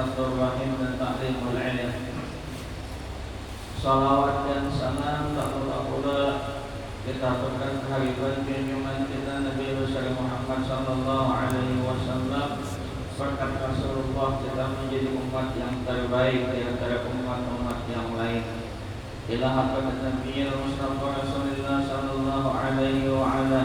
silaturahim dan ta'limul ilm. Salawat dan salam tak pula kita aturkan kehadiran junjungan kita Nabi besar Muhammad sallallahu alaihi wasallam. Berkat Rasulullah kita menjadi umat yang terbaik di antara umat-umat yang lain. Ila haqqat Nabi Mustafa Rasulullah sallallahu alaihi wa ala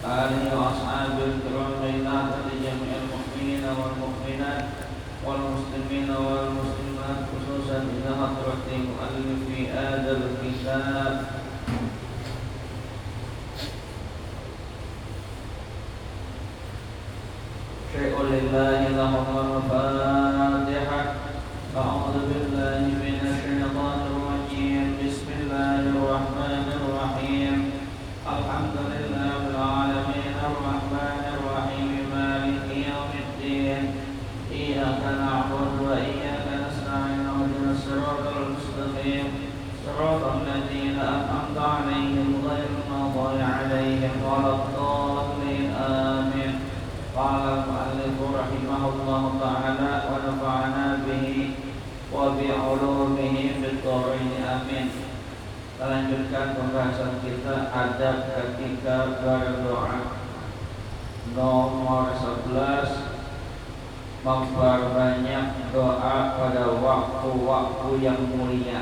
alihi wa ashabihi kiram ila jami'il mu'minin wal mu'minat wal muslimin wal muslimat khususan ila hadrati muallifi adzal kitab. Syai'ul lillahi lahumul fatihah. A'udzu billahi minasy syaithanir rajim. Bismillahirrahmanirrahim. Alhamdulillahil alamin arrahmanir rahim maliki yaumiddin. Iyyaka na'budu wa iyyaka nasta'in ihdinas siratal mustaqim. Siratal ladzina an'amta 'alaihim ghairil maghdubi 'alaihim waladdallin. Amin. Qala al-mu'allif rahimahullahu ta'ala wa nafa'ana bihi wa bi'ulumihi bid-dharain. Amin. Kita lanjutkan pembahasan kita adab ketika berdoa. Nomor 11, memperbanyak doa pada waktu-waktu yang mulia.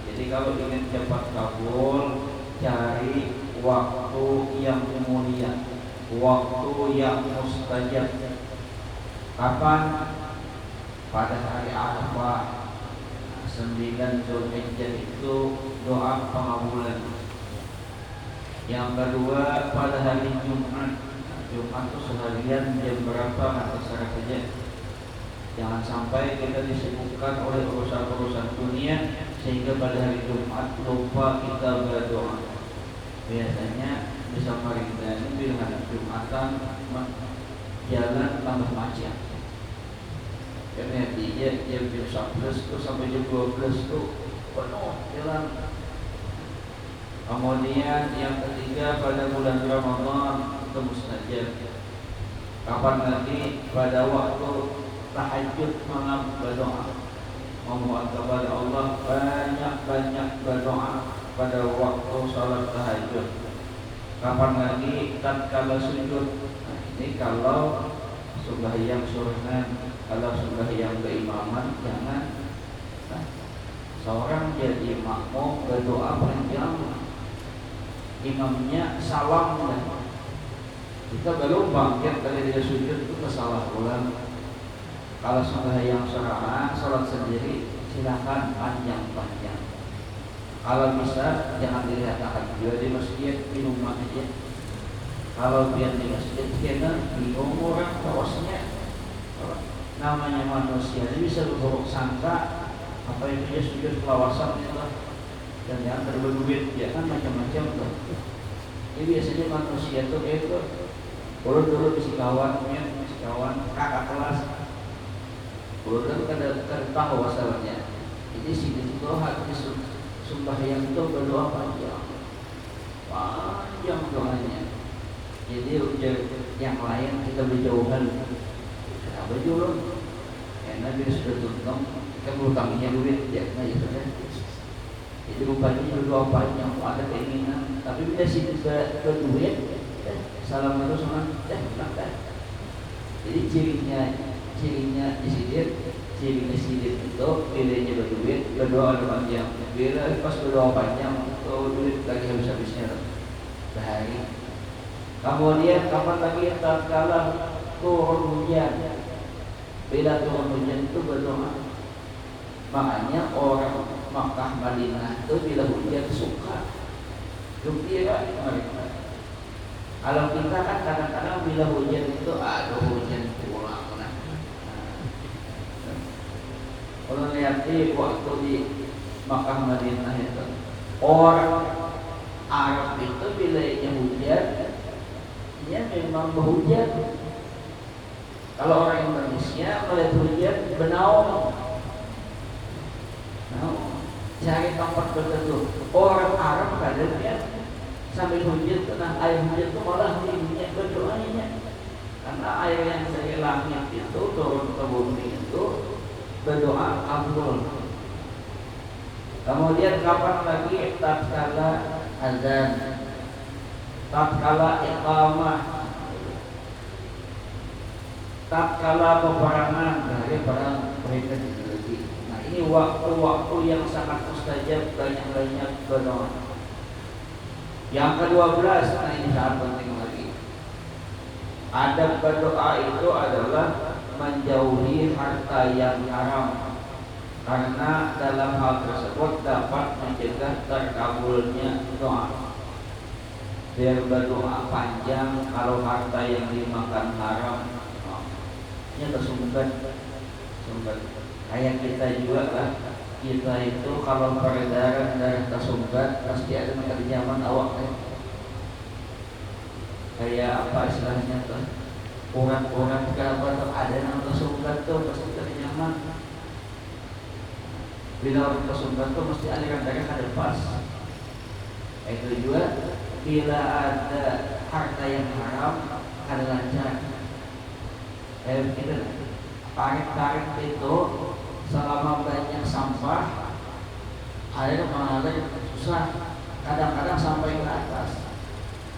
Jadi kalau ingin cepat kabul, cari waktu yang mulia, waktu yang mustajab. Kapan? Pada hari Arafah 9 Zulhijjah itu doa pengabulan. Yang kedua pada hari Jumat. Jumat itu seharian jam berapa nanti terserah saja. Jangan sampai kita disibukkan oleh urusan-urusan dunia sehingga pada hari Jumat lupa kita berdoa. Biasanya bisa merindani bila hari Jumatan jalan tambah macet. Karena dia jam 11 itu sampai jam 12 itu penuh jalan. Kemudian yang ketiga pada bulan Ramadan itu mustajab. Kapan lagi? Pada waktu tahajud malam berdoa, memohon kepada Allah, banyak-banyak berdoa pada waktu salat tahajud. Kapan lagi? Tatkala sujud. Nah, ini kalau sembahyang surunan. Kalau sembahyang keimaman jangan. Nah, seorang jadi makmum berdoa panjang, imamnya salam dan kita belum bangkit dari dia sujud itu kesalah ulang. Kalau sembahyang sorangan, salat sendiri silakan panjang-panjang. Kalau bisa jangan dilihat tahajud di masjid, di rumah aja. Kalau dia di masjid kena bingung orang kawasnya. Namanya manusia ini bisa berburuk sangka apa yang dia sujud kelawasan itulah, dan yang berduit ya kan macam-macam tuh. Ini biasanya manusia tuh itu dulu si kawan kakak kelas dulu kan tahu masalahnya. Jadi sini itu hati sembahyang itu berdoa panjang doanya. Jadi yang lain kita berjauhan. Berjuang, karena dia sudah tuntung, kita berutangnya duit, ya, nah itu kan. Jadi rupanya berdoa panjang, ada keinginan, tapi bila sih berduit, salam itu sama, Jadi cirinya disidir, cirinya sidir itu, bilanya berduit, berdoa panjang. Bila pas berdoa panjang, duit lagi habis-habisnya sehari. Kemudian kapan lagi tatkala turun hujan. Bila turun hujan itu berdoa. Makanya orang Makkah Madinah itu bila hujan suka gembira mereka. Kalau kita kan kadang-kadang bila hujan itu hujan pulang. Kalau lihat di waktu di Makkah Madinah itu orang Arab itu bila hujan dia memang berhujan. Kalau orang Indonesia melihat hujan benaung, cari tempat tertentu. Orang Arab kadang-kadang sambil hujan, kena air hujan itu malah minyak berdoanya. Karena air yang dari langit itu turun ke bumi itu berdoa kabul. Kemudian kapan lagi? Tatkala azan, tatkala iqamah, tatkala peperangan dari perang mereka lagi. Nah, ini waktu-waktu yang sangat mustajab, banyak-banyak berdoa. Yang ke-12, nah ini sangat penting lagi. Adab berdoa itu adalah menjauhi harta yang haram, karena dalam hal tersebut dapat mencegah terkabulnya doa. Biar berdoa panjang, kalau harta yang dimakan haram, ini tersumbat. Kayak kita juga lah, kita itu kalau peredaran darah tersumbat pasti ada di zaman awak kayak apa istilahnya tuh, urat-urat ke apa tuh, ada yang tersumbat tuh pasti dari nyaman. Bila orang tersumbat tuh mesti aliran darah ada pas. Itu juga bila ada harta yang haram ada lancar. Kayak kita tarik-tarik itu selama banyak sampah, air mengalir susah, kadang-kadang sampai ke atas.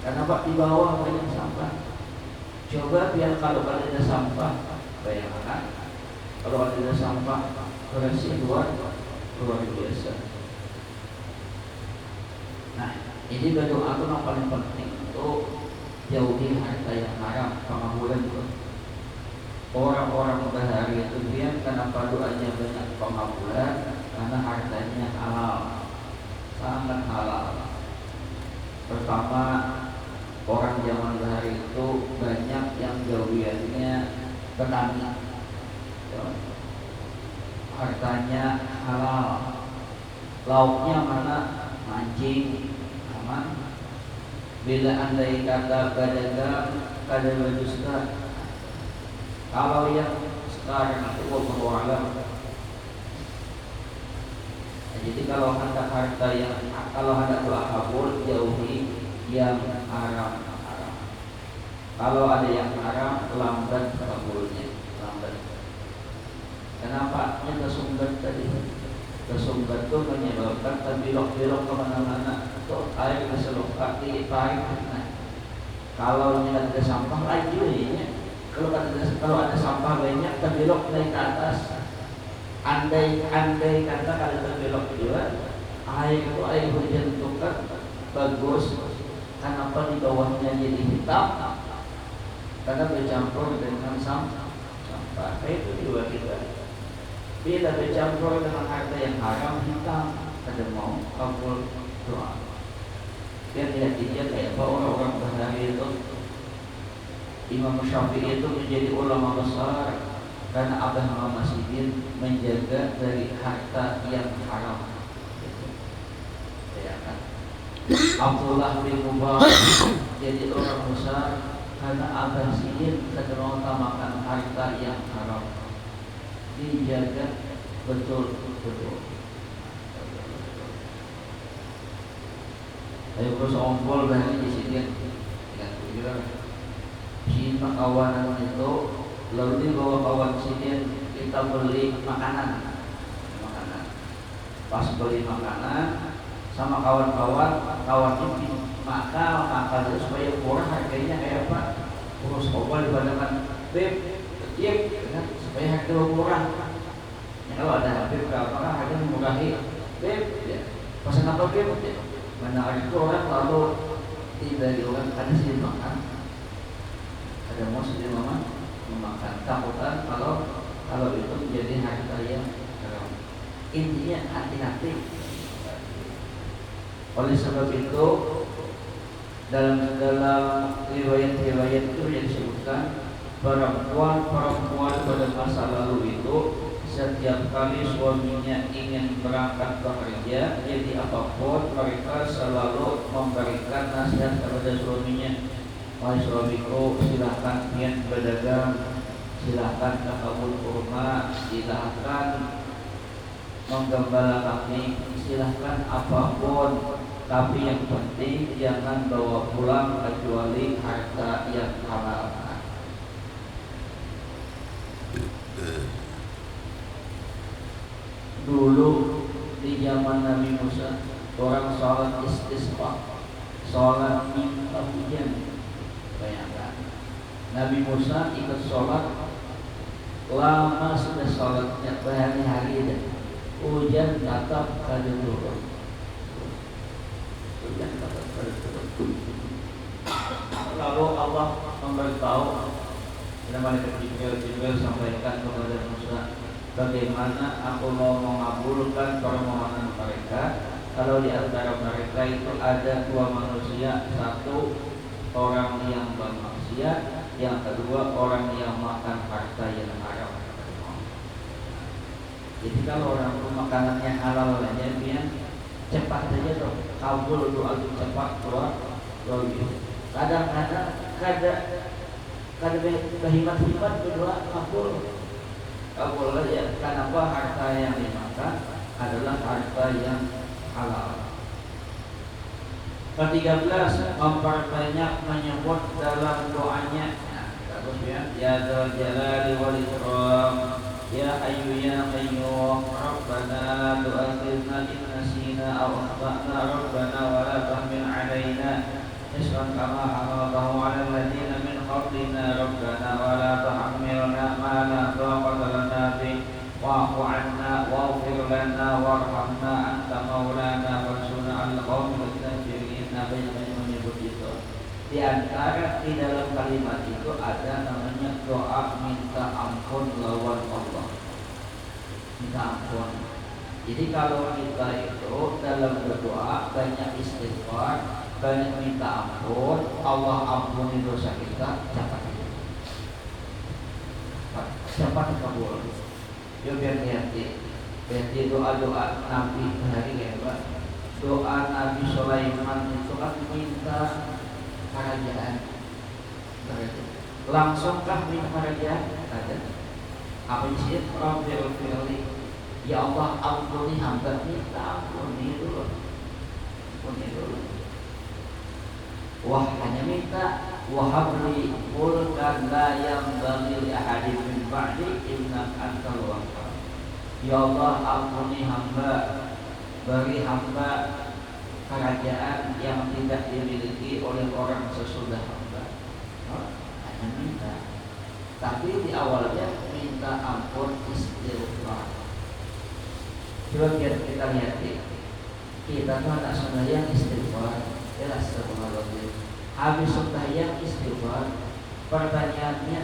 Karena Pak di bawah banyak sampah. Coba biar kalau ada sampah, bayangkan kalau ada sampah bersih luar biasa. Nah, ini berdoa itu yang paling penting untuk jauhi harta yang haram, pengabulan itu. Orang-orang bahari itu dia kenapa doanya banyak pengabulan? Karena hartanya halal, sangat halal. Pertama, orang zaman bahari itu banyak yang gawiannya petani, hartanya halal, lauknya mana mancing aman. Bila andai kata pedagang kada berdusta, kalau yang sekarang itu wallahu alam. Jadi kalau ada harta yang, kalau ada doa kabul, jauhi yang haram. Kalau ada yang haram, lambat kabulnya, lambat. Kenapa? Ini tersumbat tadi. Tersumbat itu menyebabkan terbelok-belok kemana-mana. Itu air keseluruhan ditarik. Nah, kalau ini ada sampah lagi ya. Kalau ada sampah banyak terbelok naik ke atas. Andai kata kalau terbelok juga, air itu air hujan itu kan bagus. Kenapa di bawahnya jadi hitam? Karena bercampur dengan sampah. Itu juga kita. Bila bercampur dengan harta yang haram, hitam. Kada mau kabul doa. Dia tidak dijadikan kayak apa orang-orang bahari itu. Imam Syafi'i itu menjadi ulama besar karena Abah Muhammad Sidin menjaga dari harta yang haram. Ya kan? Abdullah bin Mubarak jadi orang besar karena Abah Sidin tidak mengutamakan harta yang haram. Dijaga betul-betul. Ayo terus ompol dari di sini kan? Si kawanan itu lalu dibawa kawan sini kita beli makanan. Pas beli makanan sama kawan-kawan ini makan itu supaya murah harganya kayak apa? Terus obat dibandingkan beb, kan supaya harga murah. Ya, kalau ada Habib berapa harga murahi beb, ya. Pesan apa beb? Ya. Mana itu orang lalu tidak orang ada sih makan. Ada mau sedih memakan, takutan kalau itu menjadi harta yang haram. Intinya hati-hati. Oleh sebab itu dalam riwayat-riwayat itu yang disebutkan perempuan pada masa lalu itu setiap kali suaminya ingin berangkat bekerja, jadi apapun mereka selalu memberikan nasihat kepada suaminya. Wahai suamiku, silahkan niat berdagang, silahkan ke kebun kurma, silahkan menggembala kambing, silahkan apapun, tapi yang penting jangan bawa pulang kecuali harta yang halal. Dulu di zaman Nabi Musa orang sholat istisqa, sholat minta hujan. Bayangkan Nabi Musa ikut sholat, lama sudah sholatnya berhari-hari dan hujan tetap kada turun. Hujan tetap kada turun. Lalu Allah memberitahu dan malaikat Jibril sampaikan kepada Musa, bagaimana aku mau mengabulkan permohonan mereka kalau di antara mereka itu ada dua manusia, satu orang yang bermaksiat, yang kedua orang yang makan harta yang haram. Jadi kalau orang itu makanannya halal aja, biar cepat saja dong, kabul doa cepat keluar. Kadang-kadang kada berhimat-himat berdoa kabul aja. Kenapa? Harta yang dimakan adalah harta yang halal. Ke-13, memperbanyak menyebut dalam doanya. Terus ya dzal jalali wal ikram, ya hayyu ya qayyum, rabbana la tu'akhidna in nasina aw akhtana, rabbana wa la tahmil 'alaina isran kama hamaltahu 'alal ladzina min qablina, rabbana wa la tuhammilna ma la taqata lana bih, wa'fu 'anna waghfir lana warhamna anta maulana wansurna 'alal qaumil kafirin. Banyak menyebut itu. Di antara di dalam kalimat itu ada namanya doa minta ampun lawan Allah. Minta ampun. Jadi kalau kita itu dalam berdoa banyak istighfar, banyak minta ampun, Allah ampuni dosa kita, cepat kabul. Yuk biar hati. Berarti doa-doa Nabi hari ya Pak. Doa Nabi Sulaiman itu kan minta kerajaan. Langsungkah minta kerajaan? Ada. Apa sih? Rabbil firli. Ya Allah ampuni hamba, minta ampuni dulu. Ampuni dulu. Wah hanya minta wahabli mulkan la yanbaghi li ahadin min ba'di innaka antal wahhab. Ya Allah ampuni hamba, beri hamba kerajaan yang tidak dimiliki oleh orang sesudah hamba. Hanya minta. Tapi di awalnya minta ampun istighfar. Coba kita lihat kita tuh anak sembahyang istighfar, jelas subhanallah. Habis sembahyang istighfar, pertanyaannya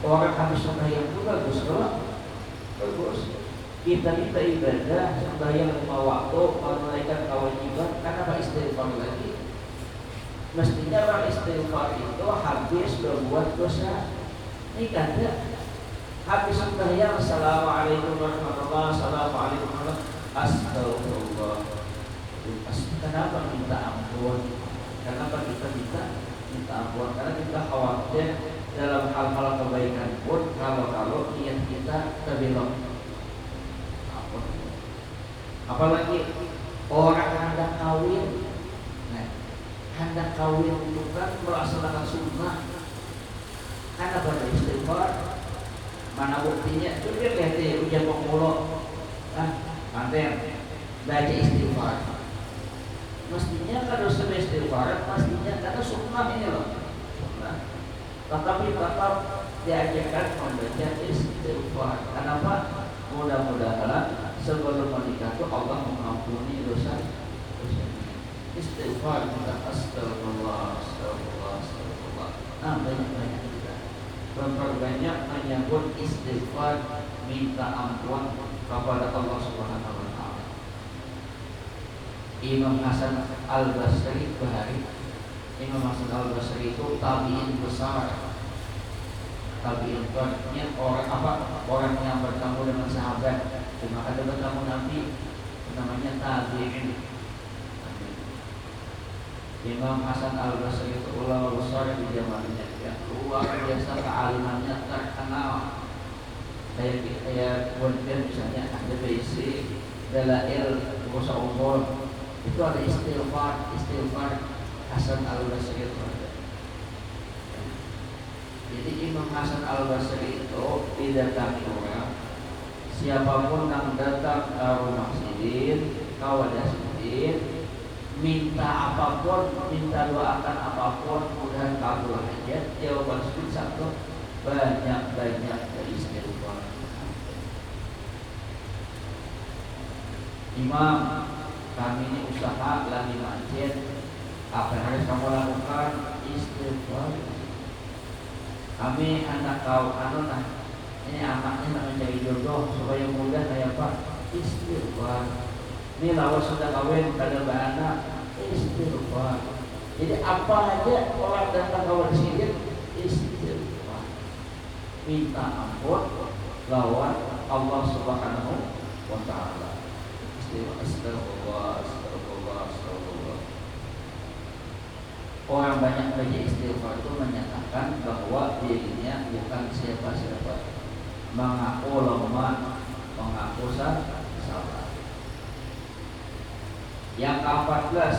orang habis sembahyang itu bagus loh, bagus. Kita ibadah sembahyang 5 waktu, menunaikan kewajiban, karena istighfar lagi. Mestinya orang istighfar itu habis berbuat dosa. Ini kada habis sembahyang assalamualaikum warahmatullahi wabarakatuh, astagfirullah. Kenapa minta ampun? Kenapa kita minta ampun? Karena kita khawatir dalam hal-hal kebaikan pun kalau niat kita terbelok. Apalagi orang hendak kawin, hendak kawin itu kan melaksanakan sunnah, karena pada istighfar. Mana buktinya? Coba lihat ujian pengulo, manten baca istighfar. Mestinya kalau sudah istighfar, pastinya karena sunnah ini loh, sunnah. Tetapi tetap diajarkan membaca istighfar. Kenapa? Mudah-mudahan sebelum menikah itu Allah mengampuni dosa. Istighfar kita astagfirullah, astagfirullah, astagfirullah. Banyak kita memperbanyak menyebut istighfar, minta ampun kepada Allah Subhanahu wa taala. Imam Hasan Al-Basri Bahari. Imam Hasan Al-Basri itu tabi'in besar. Tabi'in besarnya orang yang bertemu dengan sahabat. Cuma ada bertemu Nabi, namanya tabi'in. Imam Hasan Al-Basri itu ulama besar di zamannya, ya, luar biasa kealimannya, terkenal. Kayak kemudian misalnya ada basic dalail kuasa umur itu ada istighfar Hasan Al-Basri itu ada. Jadi Imam Hasan Al-Basri itu didatangi orang siapapun yang datang ke rumah sidin, ke wadah sidin, minta apapun, minta doakan apapun, mudah kabul hajat. Jawaban sidin satu, banyak-banyak beristighfar. Imam, kami ini usaha lagi masjid, apa yang harus kamu lakukan? Istighfar. Kami anak kau nah, ini anaknya nak mencari jodoh supaya mudah kayak apa? Istighfar. Ini lawan sudah kawin pada anak, istighfar. Jadi apa aja orang datang kawan sini, istighfar. Minta ampun lawan Allah Subhanahu wa Ta'ala. Astagfirullah, astagfirullah, astagfirullah. Orang banyak baca istighfar itu menyatakan bahwa dirinya bukan siapa-siapa, mengaku lemah, mengaku salah. Yang ke-14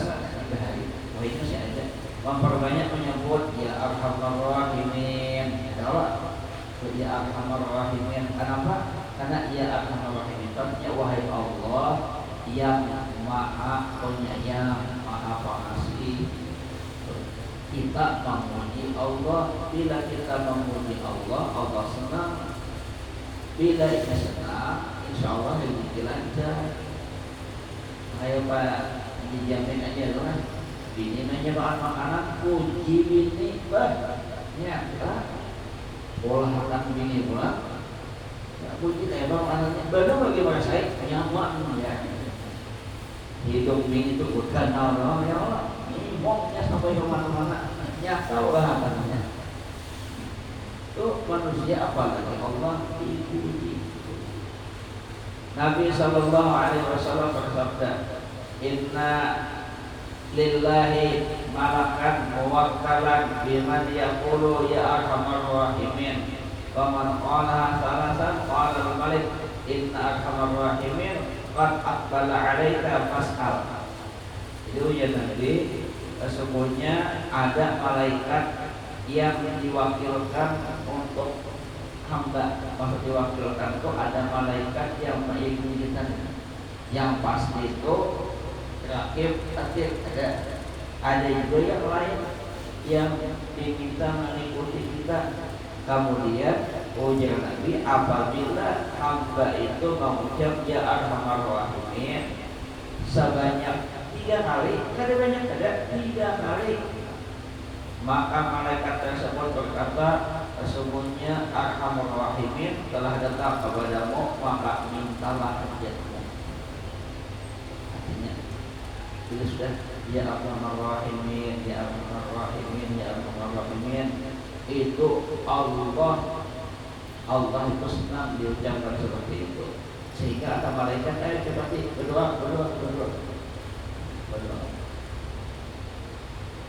hari, itu masih ada, memperbanyak menyebut ya Arhamar Rahimin. Kalau ya Arhamar Rahimin, kenapa? Karena ya Arhamar Rahimin, artinya wahai Allah yang Maha Penyayang, Maha Pengasih. Kita memuji Allah. Bila kita memuji Allah, Allah senang. Bila kita senang, insya Allah rezeki lancar. Ayo Pak, dijamin aja loh kan. Bini nanya bahan makanan, puji bini nyata. Olah makan bini pula. Ya, puji kayak makanannya. Benar bagaimana saya nyaman ya. Hidup bini itu bukan Allah ya Allah. Moknya sampai kemana-mana, nyata lah katanya. Itu manusia apalagi Allah dipuji. Nabi Sallallahu Alaihi Wasallam bersabda, Inna lillahi malakan muwakkalan biman yaqulu ya arhamar rahimin. Faman qala salasan qala al-malik inna arhamar rahimin qad aqbala alaika fas'al. Itu ya Nabi, sesungguhnya ada malaikat yang diwakilkan untuk hamba. Maksud diwakilkan itu ada malaikat yang mengikuti kita. Yang pasti itu rakib atir ada juga yang lain yang diminta mengikuti kita. Kemudian ujar Nabi, apabila hamba itu mengucap ya Arhamar Rahimin sebanyak 3 kali, kada banyak ada 3 kali, maka malaikat tersebut berkata, sesungguhnya Arhamar Rahimin telah datang kepadamu, maka mintalah hajatmu. Artinya itu sudah ya Arhamar Rahimin, ya Arhamar Rahimin, ya Arhamar Rahimin. Itu Allah itu senang diucapkan seperti itu, sehingga ada malaikat seperti berdoa.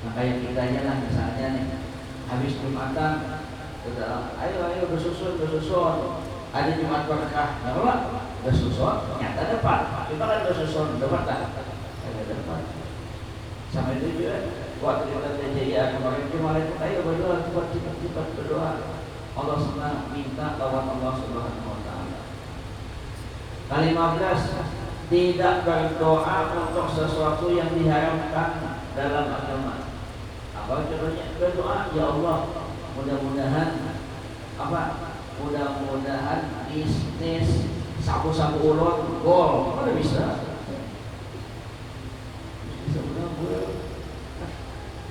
Nah kayak kita aja lah misalnya nih, habis Jumatan sudah ayo bersusun. Ada Jumat berkah, ya Allah bersusun, nyata depan. Kita kan bersusun depan tak? Ada depan. Sampai itu juga waktu kita jadi kemarin ayo berdoa, cepat berdoa. Allah senang minta lawan Allah Subhanahu wa Ta'ala. Kali 15, tidak berdoa untuk sesuatu yang diharamkan dalam agama. Apa contohnya? Berdoa, ya Allah, mudah-mudahan mudah-mudahan bisnis sapu-sapu ulun gol. Mana bisa? Bisa mudah-mudahan.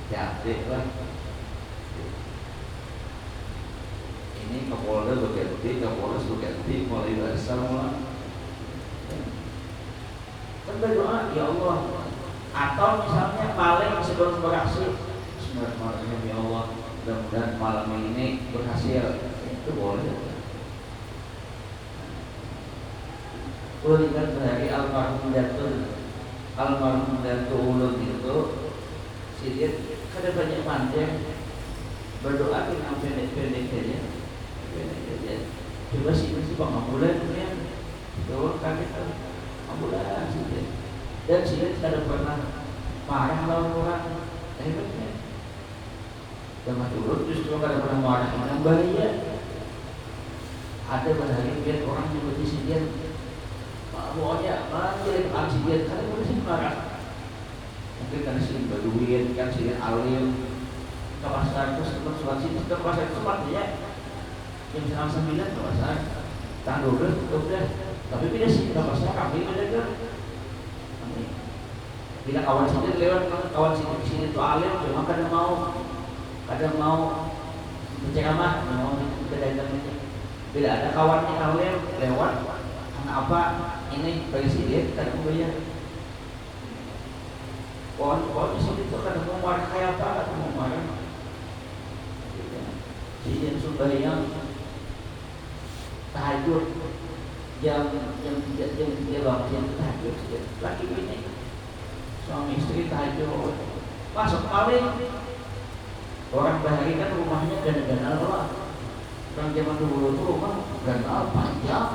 Cantik lah. Ini Kapolda berganti, Kapolres berganti, mulai besar mulai. Berdoa, ya Allah. Atau misalnya maling sebelum beraksi, Bismillahirrahmanirrahim, ya Allah, mudah-mudahan malam ini berhasil. Itu boleh. Kulikan dari almarhum Datu ulun itu, sidit kada banyak panjang, berdoa dengan pendek-pendek aja. Coba sih bang ambulan ya, doa kaget ambulan sih. Dan sih tidak pernah marah lawan orang, hebatnya. Sama turun justru kada pernah marah dengan bahaya. Ada berhari biar orang yang berisian pokoknya malah jadi berisian kan itu marah. Mungkin kan sih berduit kan sih alim ke pasar terus sholat sini ke pasar sholat ya jam setengah 9 ke pasar tanggal 12 udah tapi beda sih ke pasar kami beda kan bila kawan sini lewat kawan sini itu alim cuma kadang mau berceramah mau berdagang itu bila ada kawan yang alim lewat karena apa ini bagi sini kadang bayar kawan di sini tuh kadang mau marah kayak apa kadang mau marah sini sembahyang tahajud jam 3 jam tahajud laki ini suami istri tahajud masuk maling orang bahari kan rumahnya ganal lah orang zaman dulu tuh rumah ganal panjang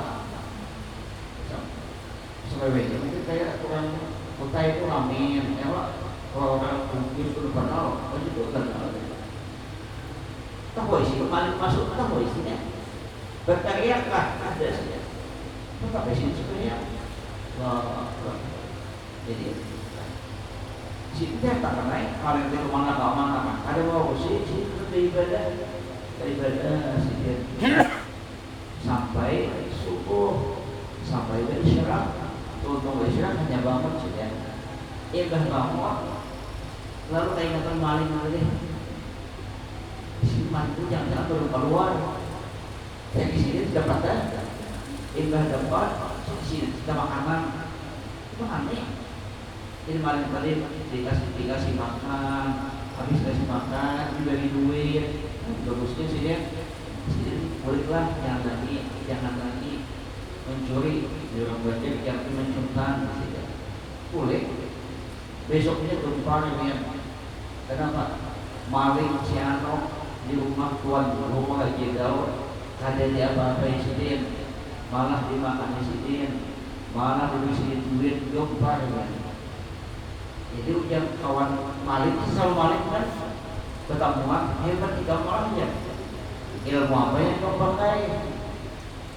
sampai wajah itu kayak orang kota itu ramin ya pak kalau orang bugis itu ganal baju itu ganal tahu isi maling masuk tahu isinya berteriak lah ada saja tetap isi sebenarnya jadi si tak naik paling itu mana ada mau si beribadah si sampai subuh sampai berisyarat tuntung berisyarat hanya bangun saja dah bangun lalu ingatan maling lagi si mantu jangan baru keluar yang di sini dapat dapat di sini kita makanan itu aneh. Jadi maling tadi dikasih makan, habis kasih makan, dibagi duit, bagusnya sih dia, bolehlah jangan lagi mencuri, di orang baca yang mencuntan, boleh. Besoknya tumpahnya, kenapa? Maling si Ano di rumah tuan rumah lagi jauh, kada dia apa-apa sidin, malah dimakan sidin, malah dibisi duit tumpahnya. Jadi yang kawan maling selalu maling kan ketemuan hebat tiga malahnya ilmu apa yang kau pakai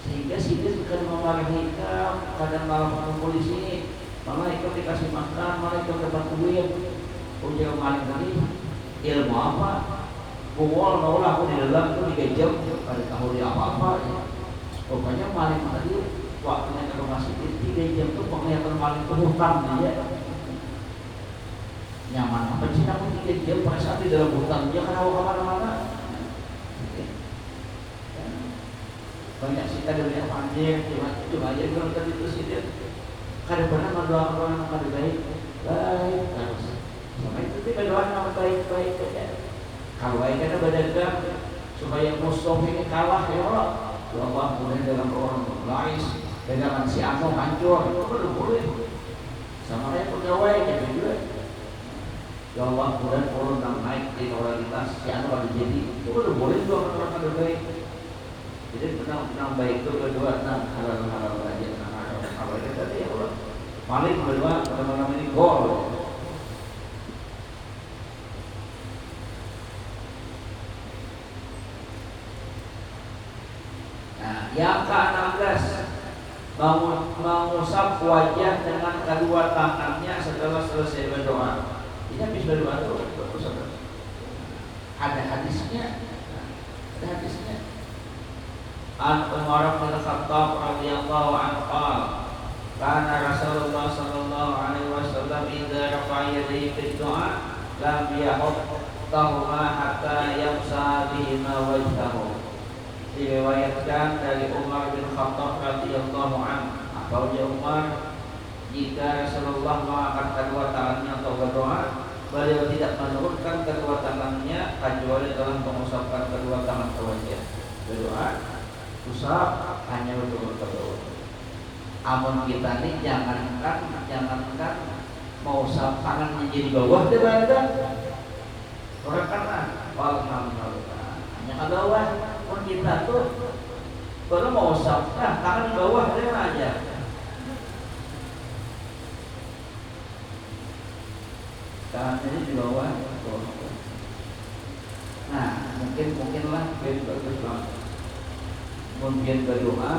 sehingga sini bukan memarah hikam kadang malah polisi malah itu dikasih makan malah itu dapat duit ujian maling tadi ilmu apa buwal maulah aku di dalam itu 3 jam pada tahu dia apa-apa ya. Pokoknya maling tadi waktunya ke rumah sakit 3 jam itu penglihatan maling itu hutang dia nyaman apa sih kamu 3 jam pada saat di dalam hutan dia kan hawa kemana-mana banyak sih kadang yang panjang cuma aja bilang tadi itu sih dia kadang-kadang mendoakan orang baik terus sama itu dia berdoa nama baik-baik aja kalau baik ada berdagang supaya musuh ini kalah ya Allah ya Allah kemudian dalam orang lain dagangan si Ano hancur itu belum boleh sama kayak pegawai gitu juga ya Allah kemudian turun dan naik di moralitas si Ano ada jadi itu udah boleh juga orang ada baik jadi benang baik itu kedua halal aja halal itu tadi ya Allah paling kedua teman-teman ini gol nah yang ke-16 mengusap wajah dengan kedua tangannya setelah selesai berdoa. Ini habis berdoa itu ada hadisnya. An Umar bin Khattab radhiyallahu anhu kana Rasulullah sallallahu alaihi wasallam idza rafa'a yadayhi fi du'a lam yahuttahuma hatta yamsa bihima wajhahu. Diriwayatkan dari Umar bin Khattab radhiyallahu anhu bahwa Umar jika Rasulullah mengangkat kedua tangannya atau berdoa, beliau tidak menurunkan kedua tangannya kecuali dalam mengusapkan kedua tangan ke wajah. Berdoa, usap hanya untuk berdoa. Amun kita ini jangankan mau usap tangannya jadi bawah dia badan. Orang kan alhamdulillah hanya ke bawah. Pun kita tuh baru mau usap, tangan di bawah dia aja. Tangannya di bawah. Nah, mungkinlah bagus banget. mungkin berdoa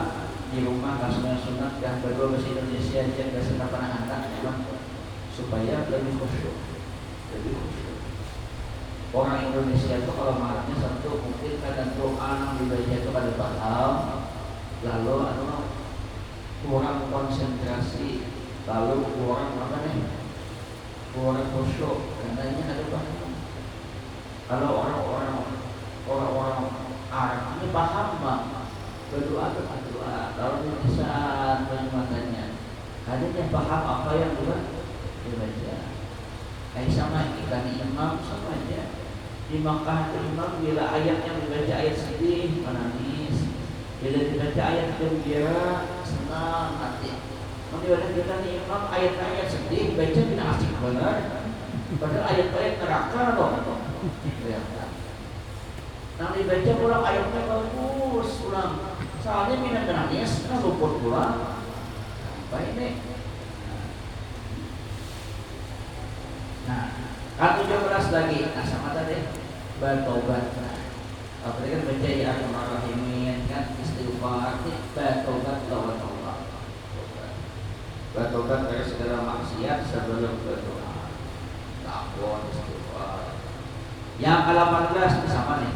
di rumah kasih sunat dan berdoa bahasa Indonesia yang gak senang anak memang supaya lebih khusyuk. Orang Indonesia itu kalau marahnya satu mungkin kadang doa dibaca itu kada paham, lalu kurang konsentrasi, lalu kurang kurang khusyuk karena ini kada paham. Kalau orang-orang Arab ini paham mah berdoa kalau bisa matanya hanya paham apa yang dibaca. Sama kita di imam sama aja. Di Makkah imam bila ayat yang dibaca ayat sedih menangis, bila dibaca ayat gembira senang hati. Menurut kita di imam ayat-ayat sedih baca tidak asik benar. Padahal ayat-ayat neraka dong. Nah dibaca pulang ayatnya bagus pulang. Soalnya minat menangis, kan luput pulang. Apa ini? Nah, ke-17 lagi. Nah, sama tadi bertobat. Nah, tadi kan baca ya Ar-Rahimin kan istighfar, bertobat lawan Allah. Bertobat dari segala maksiat sebelum berdoa. Takwa istighfar. Yang ke-18 sama nih.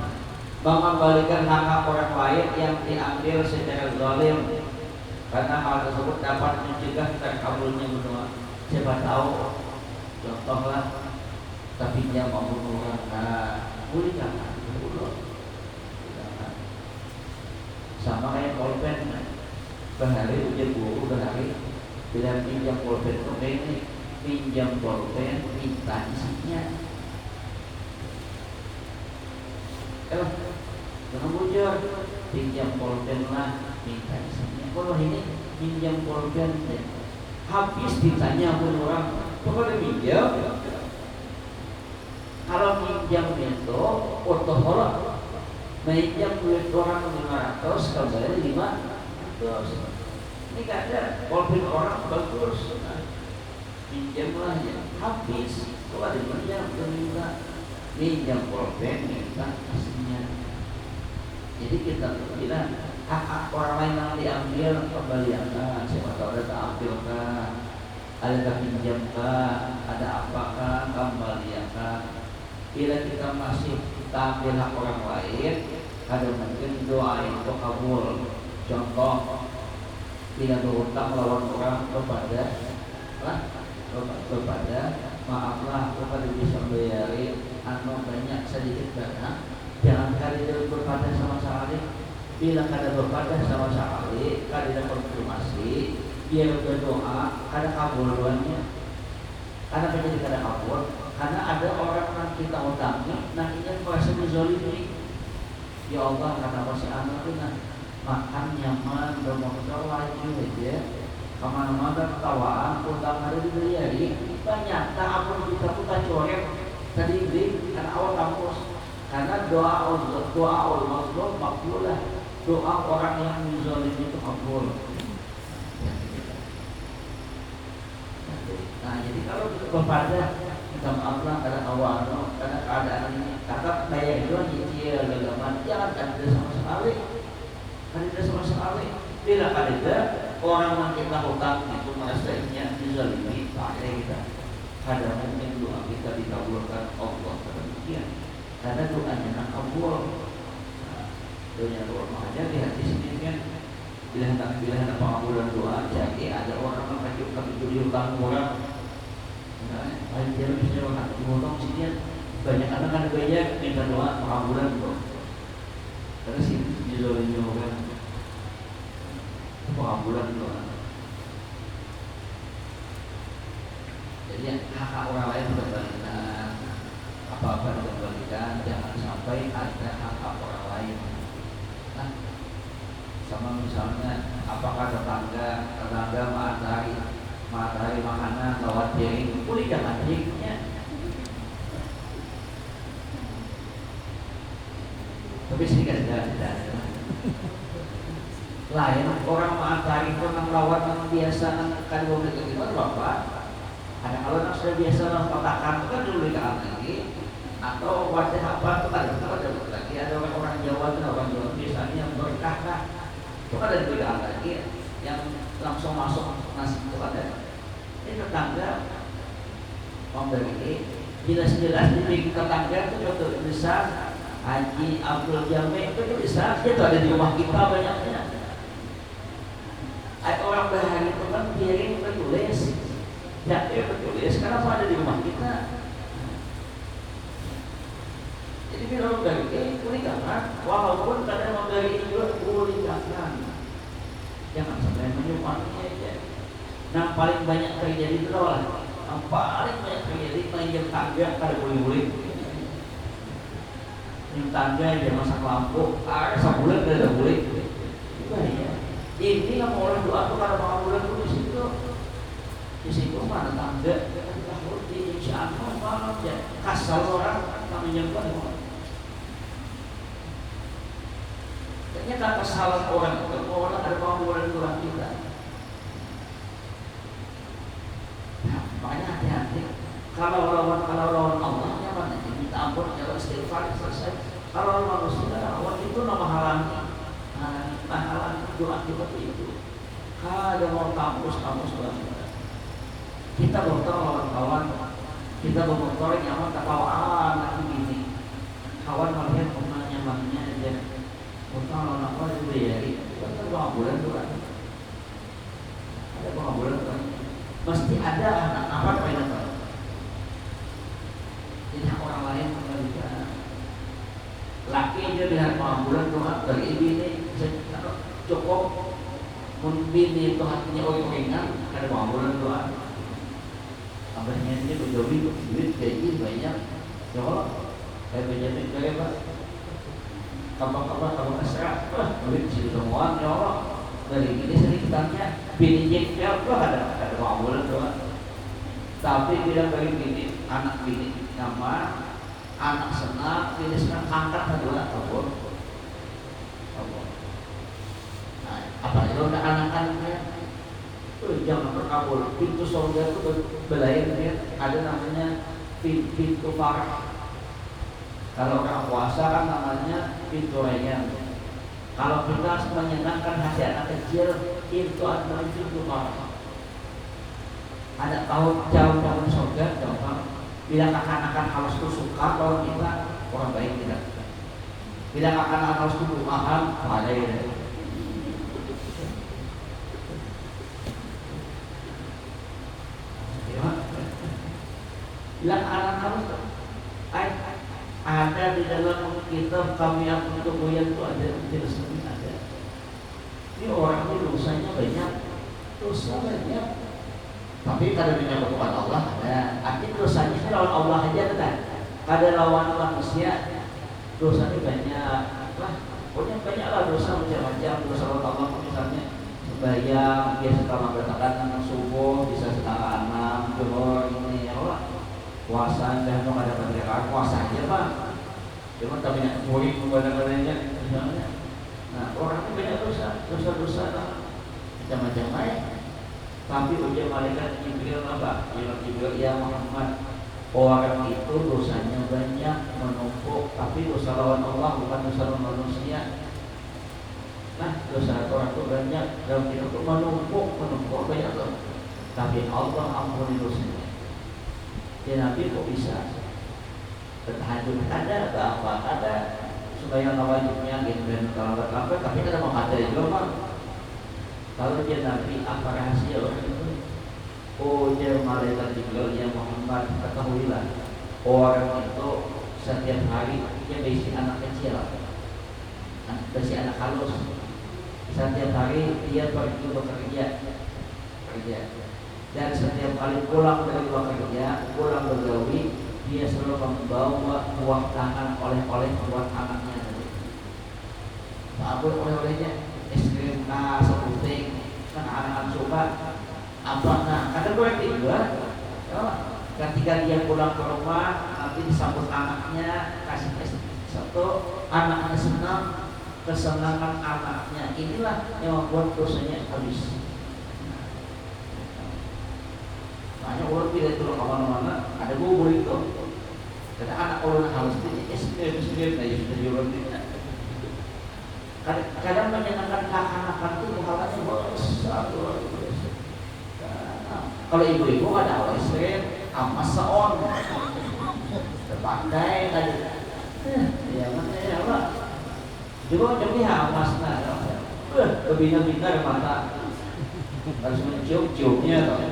Mengembalikan hak orang lain yang diambil secara zalim, karena hal tersebut dapat mencegah terkabulnya berdoa. Siapa tahu, contohlah, tapi dia mau bunuh orang, boleh jangan, sama kayak pulpen, berhari ujian guru berhari, bila pinjam pulpen itu ini, pinjam pulpen minta isinya. Jangan bujur, pinjam pulpen lah, minta isinya. Kalau ini pinjam pulpen, habis ditanya pun orang, pokoknya pinjam. Kalau pinjam itu, otohol, pinjam duit orang 500, kalau bayar 500. Ini gak ada, pulpen orang bagus, pinjamlah ya, habis. Kalau ada pinjam pulpen, minta isinya. Jadi kita bilang hak orang lain yang diambil kembalikan, siapa tahu ada tak ambilkan, ada tak pinjamkan, ada apakah kembalikan. Bila kita masih kita ambil hak orang lain, ada mungkin doa itu kabul. Contoh, bila berhutang lawan orang kepada maaflah kepada bisa bayari banyak sedikit dana. Jangan kali dia berpada sama sekali. Bila kada berpada sama sekali, kada ada konfirmasi, dia berdoa, kada kabul doanya. Karena menjadi kada kabul, karena ada orang yang kita utangi, nantinya merasa dizalimi. Ya Allah, karena masih anak itu makan nyaman, bermotor laju aja, kemana-mana ketawaan, utang ada dibeli banyak. Tak apa kita coret tadi ini karena awal kampus. Karena doa mazlum makbulah, doa orang yang zalim itu makbul. Nah, jadi kalau kita berpada kita maaflah karena awal, karena keadaan ini, kata bayar itu nyicil gagaman, jangan ada sama sekali, Bila ada orang yang kita hutang itu merasanya dizalimi, pakai kita. Kadang mungkin doa kita dikabulkan Allah demikian. Karena doanya nak kabul, doanya doa makanya di hadis ini kan bila hendak pengabulan doa, jadi ada orang yang mengajukan itu hutang orang, dia bisa makan hutang sini banyak anak bayar minta doa pengabulan tuh, karena sih dizolimi orang pengabulan doa. Jadi hak orang lain berbalikan, apa-apa dikembalikan, jangan sampai ada hak orang lain. Nah, sama misalnya apakah tetangga matahari makanan lewat piring, boleh jangan piringnya. Tapi sini kan tidak lain orang matahari itu nang lawat nang biasa nang kan boleh itu bapak. Ada kalau nang sudah biasa nang kotakan kan dulu lagi. Atau wadah apa itu ada lagi ada orang Jawa itu orang Jawa biasanya berkah Itu ada di bidang lagi yang langsung masuk nasi itu ada. Ini tetangga memberi jelas-jelas di tetangga itu betul bisa Haji Abdul Jamil itu bisa dia tuh ada di rumah kita banyaknya. Ada orang bahagia itu kan piring bertulis, jatuh bertulis, kenapa ada di rumah kita? Jadi bila memberi kuliahkan, walaupun kadang memberi juga kuliahkan, jangan sampai menyumbangnya aja. Yang paling banyak terjadi itu adalah yang paling banyak terjadi pinjam tangga kada boleh-boleh. Pinjam tangga dia masak lampu, sebulan kada boleh. Itu ya. Ini yang orang doa tuh kada bulan tuh di situ mana tangga? Di Indonesia malam ya kasar orang yang menyembah. Ternyata kesalahan orang itu orang ada pengabulkan Tuhan kita. Nah, makanya hati-hati. Kalau lawan Allah mana minta ampun, jangan istighfar selesai. Kalau manusia lawan itu nama halangi doa kita itu. Kada mau kampus banget. Kita berdoa lawan kawan, kita berdoa nyaman tak kawan begini. Kawan melihat nyamannya aja. Kalau apa juga ya, itu pengabulan tuh kan. Ada pengabulan tuh kan. Mesti ada anak apa pengen apa. Jadi orang lain juga. Laki dia lihat pengabulan tuh kan dari bini cukup membini itu hatinya orang ada pengabulan tuh kan. Abahnya dia berjobi duit kayak gini banyak. Coba kayak berjobi kayak apa? Kapan keserah, duit situ semua, ya Allah. Dari ini sekitarnya bini jengkel, ada pengabulan doang. Tapi bilang dari bini, anak bini nama, anak senang, bini senang angkat adalah apa? Nah, apa itu ada anak-anaknya? Jangan berkabul. Pintu surga itu belayan ada namanya pintu farah. Kalau orang puasa kan namanya pintu rayyan. Kalau kita menyenangkan hati anak kecil, itu adalah pintu farah. Ada tahu jauh surga, jauh. Bila akan harus itu suka kalau kita orang baik tidak. Bila akan harus itu mahal, pada ini. Bila anak harus ada di dalam kitab kami untuk goyang itu ada jelasnya ada. Ini orang ini dosanya banyak, dosa banyak. Tapi kada menyangkut Allah ada. Artinya dosanya ini lawan Allah aja kan. Kada lawan manusia, dosanya banyak. Lah, pokoknya banyak lah dosa macam-macam. Dosa lawan Allah misalnya sembahyang biasa kalau berkatakan subuh bisa setengah 6, zuhur ini ya Allah. Puasa dan mau ada pergerakan puasa aja pak, cuma tak banyak murid kepada-padanya misalnya. Nah orang itu banyak dosa macam-macam lain. Tapi ujian malaikat Jibril apa? Jibril ya Muhammad, orang itu dosanya banyak menumpuk, tapi dosa lawan Allah bukan dosa lawan manusia. Nah dosa orang itu banyak dalam hidup menumpuk banyak tuh. Tapi Allah ampuni dosanya. Ya Nabi kok bisa bertahajud ada apa ada supaya wajibnya gitu dan kalau terlambat tapi ada mau ada juga pak. Kalau dia Nabi apa rahasia orang itu? Oh dia malaikat Jibril yang Muhammad ketahuilah orang itu setiap hari dia berisi anak kecil, berisi anak halus. Setiap hari dia pergi bekerja. Dan setiap kali pulang dari bekerja, pulang bergawi, dia selalu membawa uang tangan oleh-oleh buat anaknya. Apa oleh-olehnya? Es krim, seputing, kan anak-anak suka. Apa? Nah, kadang gue juga. Ketika dia pulang ke rumah, nanti disambut anaknya, kasih satu, anaknya senang, kesenangan anaknya. Inilah yang membuat dosanya habis. Makanya orang tidak turun kemana-mana, ada bubur itu. Karena anak orang harus ini, nah ya sudah orang tidak. Kadang menyenangkan kekanakan itu pahalanya besar luar biasa. Kalau ibu-ibu ada OSW, amas seon, terpakai tadi. Ya mana ya Allah. Juga jadi amas nah, kebina-bina mata harus mencium-ciumnya toh.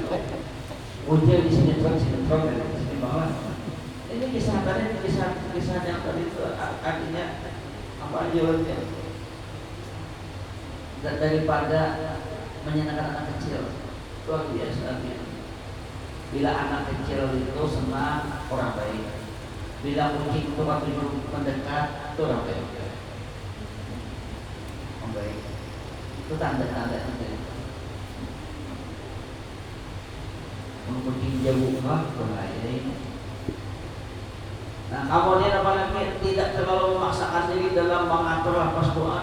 Ujian di sini terus, di sini bawah. Ini kisah tadi, kisah yang tadi itu artinya apa jawabannya? Dan daripada menyenangkan anak kecil, luar biasa. Bila anak kecil itu senang, orang baik. Bila kucing itu waktu mendekat, itu orang baik. Orang baik. Itu tanda-tanda itu. Kucing jauh bahaya. Nah, kemudian apalagi tidak terlalu memaksakan diri dalam mengatur pas doa.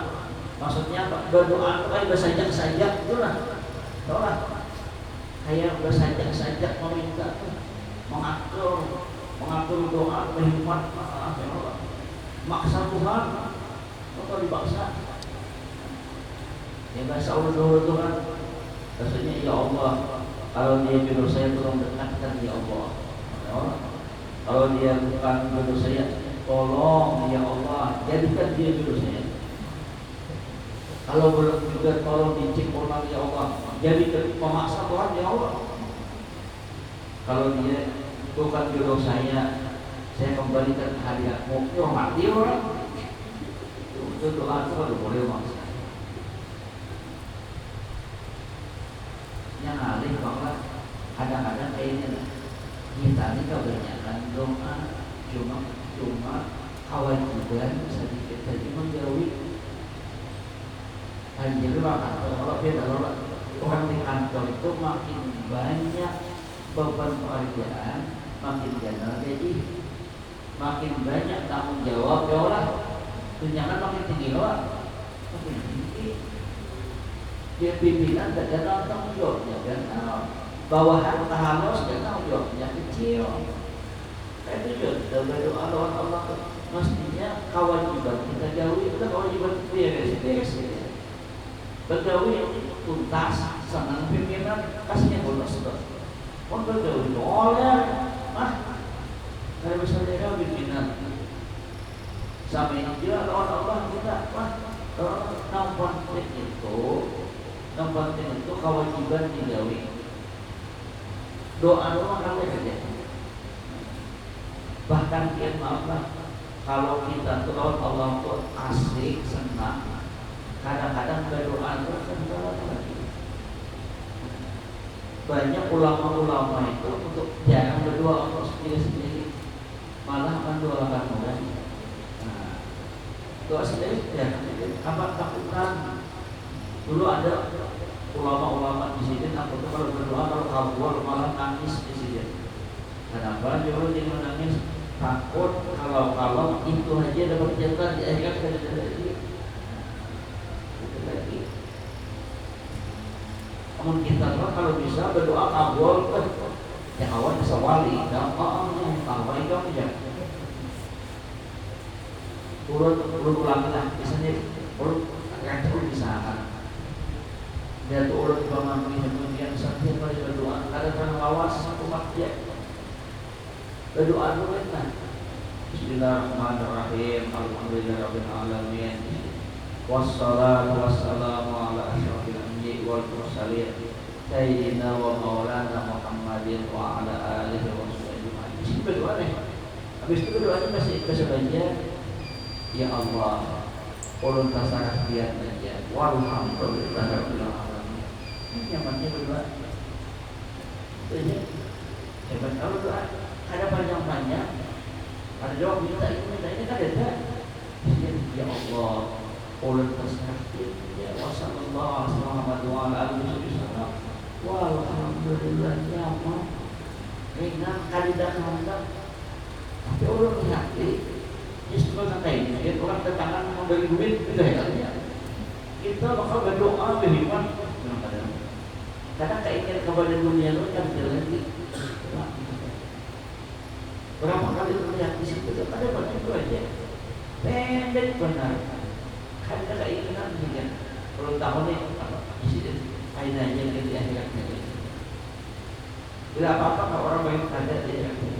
Maksudnya berdoa itu kan bersajak-sajak itulah. Taulah. Kayak bersajak-sajak meminta mengatur doa berhikmat maksa Tuhan atau dipaksa. Ya bahasa Allah dulu itu kan maksudnya ya Allah, kalau dia jodoh saya tolong dekatkan ya Allah. Kalau dia bukan jodoh saya, tolong ya Allah jadikan dia jodoh saya. Kalau belum juga tolong diciptakan ya Allah, jadikan pemaksa Tuhan ya Allah. Kalau dia bukan jodoh saya kembalikan hadiahmu. Ya mati orang. Itu doa itu kalau boleh maksa. Yang alih bahwa kadang-kadang kayaknya kita ini kebanyakan doa cuma kewajiban sedikit saja menjauhi. Jadi kalau orang di kantor itu makin banyak beban pekerjaan, makin general jadi makin banyak tanggung jawab ya Allah, tunjangan makin tinggi lah, makin tinggi. Dia pimpinan dan tanggung jawabnya dan bawahan tahanos dan tanggung jawabnya kecil. Itu juga berdoa Allah mestinya kewajiban kita jauhi, itu kewajiban beres. Bergaul tuntas sama pimpinan kasihnya bonus tuh. Bergaul oleh kalau misalnya pimpinan sama ini juga Allah kita nampak itu kewajiban dijauhi. Doa kalau saja. Bahkan dia maaf kalau kita tuh Allah tuh asik senang. Kadang-kadang berdoa itu banyak ulama-ulama itu untuk jarang berdoa untuk sendiri-sendiri, malah mendoakan orang. Nah, doa sendiri jarang. Apa takutan? Dulu ada ulama-ulama di sini, aku tuh kalau berdoa kalau kabur malah nangis di sini. Kenapa? Dulu dia menangis takut kalau itu aja dapat jatah di akhirat dari namun kita kalau bisa berdoa kabul ya kawan bisa wali kawan itu aja urut lagi lah biasanya urut yang terus misalkan dia tuh urut bangun kemudian setiap kali berdoa ada orang lawas umat dia berdoa dulu kan Bismillahirrahmanirrahim alhamdulillahirabbil alamin wassalatu wassalamu ala asyrofil anbiya'i wal mursalin sayyidina wa maulana Muhammadin wa ala alihi wa sahbihi. Berdoa nih. Habis itu berdoanya masih baca ya Allah, ulun tasarruf biar aja. Walhamdulillahirabbil alamin. Nyamannya berdoa. Itu hebat kalau doa. Ada panjang-panjang. Ada jawab minta ini kan ada. Ya Allah, ulun tasarruf ya wasallallahu alaihi wa sallam. Walhamdulillah ya Allah. Ringan kalidah mantap. Tapi orang hati justru kayak ini orang tertangan memberi duit itu hebatnya. Kita bakal berdoa beriman. Karena keinginan kepada dunia itu kan terjadi. Berapa kali terlihat di situ ada banyak itu aja. Pendek benar. Karena keinginan aku nih di sini aina aja di akhirat gitu. Tidak apa-apa kalau orang baik ada di akhirat.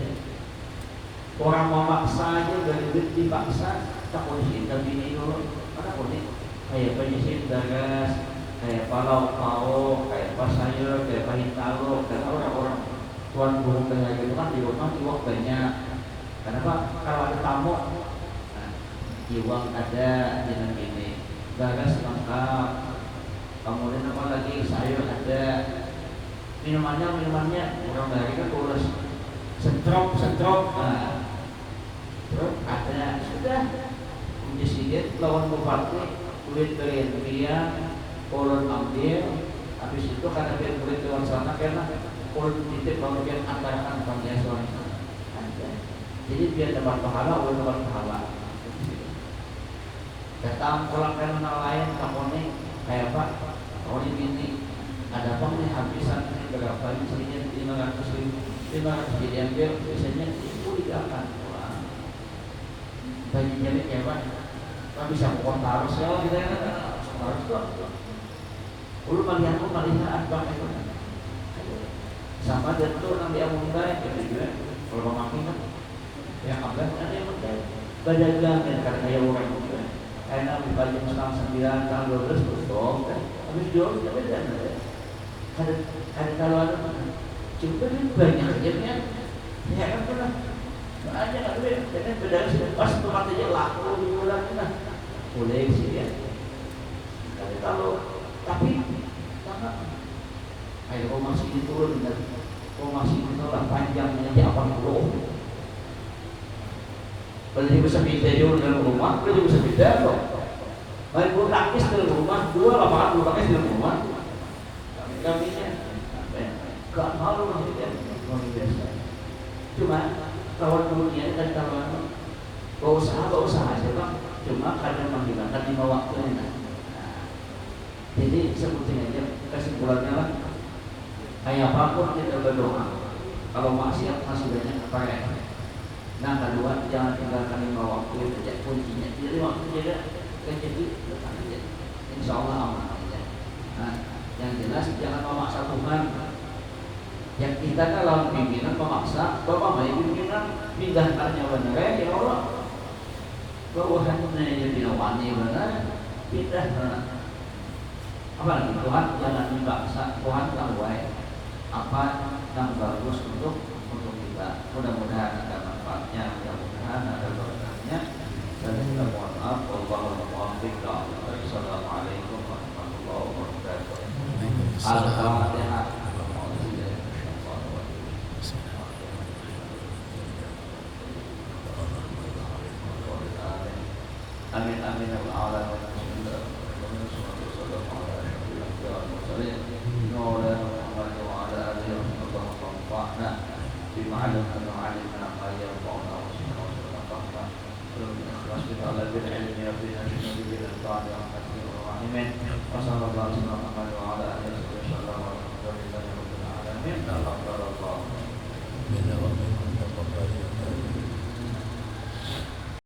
Orang memaksa aja dari duit dipaksa, tak boleh cinta bini dulu. Mana boleh? Kayak penyisir dagas, kayak palau, kayak sayur, kayak pahitalo, dan orang-orang tuan burung kayak gitu kan di rumah iwak banyak. Kenapa? Kalau ada tamu, nah, iwak ada dengan ini, dagas lengkap. Kemudian apa lagi? Sayur ada. Minumannya orang dari kan urus sentrop. Nah, terus ada sudah menjadi lawan bupati kulit dari dia kolon ambil habis itu karena dia kulit keluar sana karena kolon titip bagian antara kantong ya soalnya ada jadi dia dapat pahala ulun dapat pahala datang pulang ke mana lain kamu kayak apa kamu ini ada apa nih habisan nih berapa ini 500 jadi ambil biasanya itu diakan banyak jadi ya Pak, kan bisa pokok harus ya kita harus tuh. Ulu melihat Bang itu sama dan tuh nanti yang mulai jadi juga kalau makin kan ya abang ada yang mulai berdagang ya karena kayak orang juga karena dibagi tanggal 9 tanggal 12 tutup kan habis jual ya beda ada kalau ada coba banyak aja kan ya kan pernah aja nggak boleh, jadi beda sih pas tempat aja laku di bulan nah boleh sih ya. Tapi karena ayo rumah sini turun dan rumah sini turun panjangnya aja 80. Kalau dia bisa pindah di dalam rumah, dia bisa pindah kok. Main bulu tangkis dalam rumah, 2 lapangan bulu tangkis dalam rumah. Kaminya, gak malu maksudnya, luar biasa. Cuma kawan kemudian dan kawan gak usaha aja Bang cuma kadang menghilangkan 5 waktunya nah, jadi sebutnya aja kesimpulannya lah kayak apapun kita berdoa kalau maksiat masih banyak apa ya nah kedua jangan tinggalkan 5 waktu itu kuncinya jadi waktu jaga jadi letak aja insya Allah aman aja nah yang jelas jangan memaksa Tuhan yang kita kalau pimpinan memaksa bapak main pimpinan pindah tanya benar ya Allah bawahannya jadi wani benar pindah benar apa lagi Tuhan jangan dipaksa Tuhan tahu apa yang bagus untuk kita mudah-mudahan ada manfaatnya mudah-mudahan ada berkahnya dan kita mohon maaf Assalamualaikum warahmatullahi wabarakatuh. Al-Fatihah. Amin amin ya Allah. Wassalamualaikum warahmatullahi wabarakatuh.